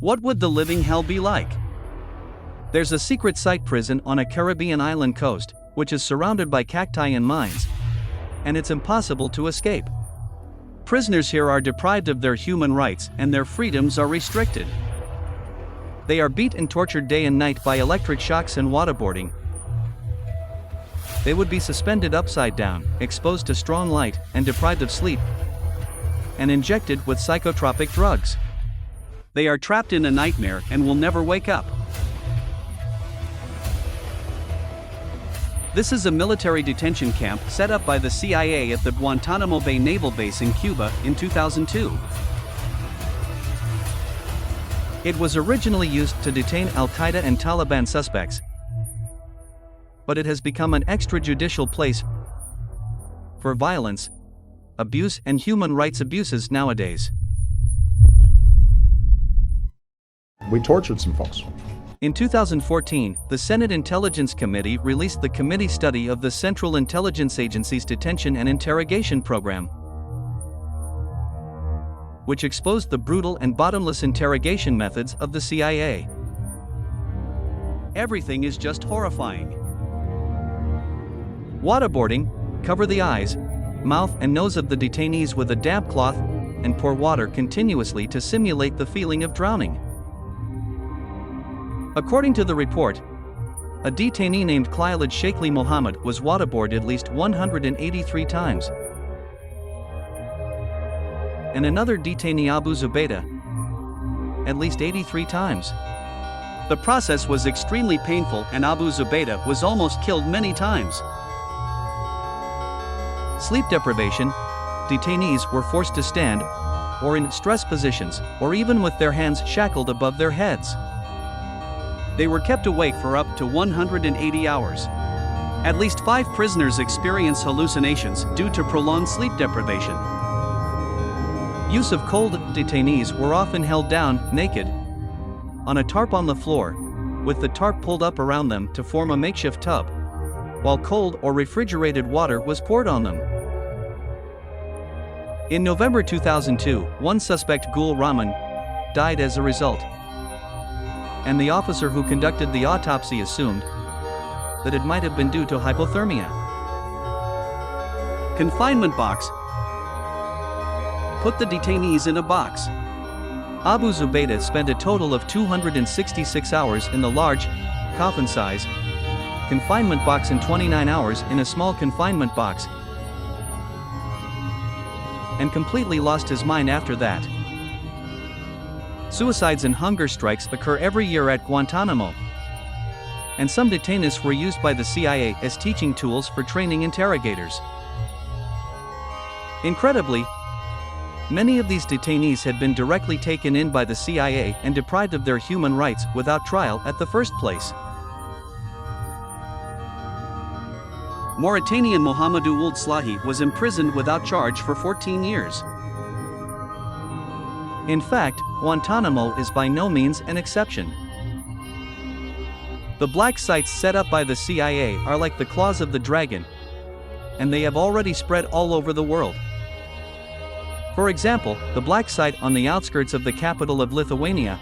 What would the living hell be like? There's a secret site prison on a Caribbean island coast, which is surrounded by cacti and mines, and it's impossible to escape. Prisoners here are deprived of their human rights and their freedoms are restricted. They are beat and tortured day and night by electric shocks and waterboarding. They would be suspended upside down, exposed to strong light, and deprived of sleep, and injected with psychotropic drugs. They are trapped in a nightmare and will never wake up. This is a military detention camp set up by the CIA at the Guantanamo Bay Naval Base in Cuba in 2002. It was originally used to detain Al-Qaeda and Taliban suspects, but it has become an extrajudicial place for violence, abuse, and human rights abuses nowadays. We tortured some folks. In 2014, the Senate Intelligence Committee released the committee study of the Central Intelligence Agency's detention and interrogation program, which exposed the brutal and bottomless interrogation methods of the CIA. Everything is just horrifying. Waterboarding, cover the eyes, mouth and nose of the detainees with a damp cloth, and pour water continuously to simulate the feeling of drowning. According to the report, a detainee named Khalid Sheikhli Mohammed was waterboarded at least 183 times. And another detainee, Abu Zubaydah, at least 83 times. The process was extremely painful and Abu Zubaydah was almost killed many times. Sleep deprivation, detainees were forced to stand, or in stress positions, or even with their hands shackled above their heads. They were kept awake for up to 180 hours. At least 5 prisoners experienced hallucinations due to prolonged sleep deprivation. Use of cold detainees were often held down, naked, on a tarp on the floor, with the tarp pulled up around them to form a makeshift tub, while cold or refrigerated water was poured on them. In November 2002, one suspect, Gul Rahman, died as a result, and the officer who conducted the autopsy assumed that it might have been due to hypothermia. Confinement box. Put the detainees in a box. Abu Zubaydah spent a total of 266 hours in the large, coffin-size, confinement box and 29 hours in a small confinement box, and completely lost his mind after that. Suicides and hunger strikes occur every year at Guantanamo, and some detainees were used by the CIA as teaching tools for training interrogators. Incredibly, many of these detainees had been directly taken in by the CIA and deprived of their human rights without trial at the first place. Mauritanian Mohamedou Ould Slahi was imprisoned without charge for 14 years. In fact, Guantanamo is by no means an exception. The black sites set up by the CIA are like the claws of the dragon, and they have already spread all over the world. For example, the black site on the outskirts of the capital of Lithuania,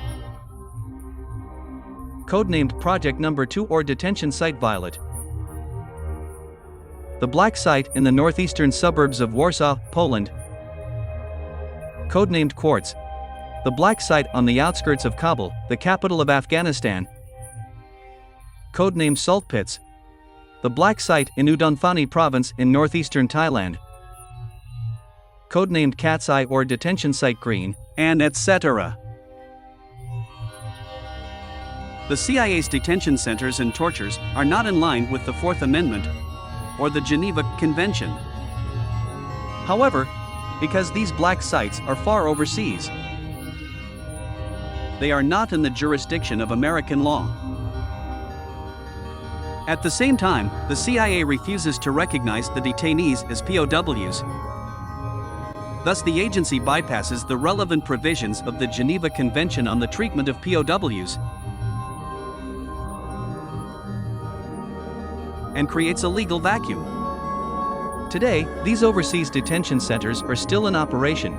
codenamed Project No. 2 or Detention Site Violet. The black site in the northeastern suburbs of Warsaw, Poland, codenamed Quartz. The black site on the outskirts of Kabul, the capital of Afghanistan, codenamed Salt Pits. The black site in Udon Thani province in northeastern Thailand, codenamed Cat's Eye or Detention Site Green, and etc. The CIA's detention centers and tortures are not in line with the Fourth Amendment or the Geneva Convention. However, because these black sites are far overseas, they are not in the jurisdiction of American law. At the same time, the CIA refuses to recognize the detainees as POWs. Thus, the agency bypasses the relevant provisions of the Geneva Convention on the treatment of POWs and creates a legal vacuum. Today, these overseas detention centers are still in operation,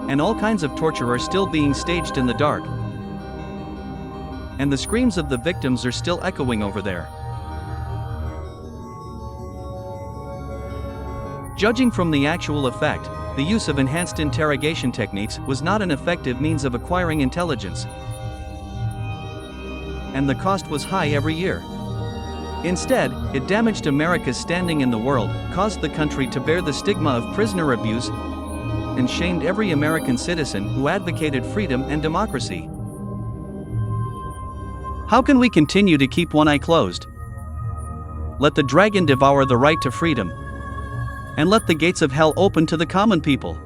And all kinds of torture are still being staged in the dark. And the screams of the victims are still echoing over there. Judging from the actual effect, the use of enhanced interrogation techniques was not an effective means of acquiring intelligence. And the cost was high every year. Instead, it damaged America's standing in the world, caused the country to bear the stigma of prisoner abuse, and shamed every American citizen who advocated freedom and democracy. How can we continue to keep one eye closed? Let the dragon devour the right to freedom, and let the gates of hell open to the common people.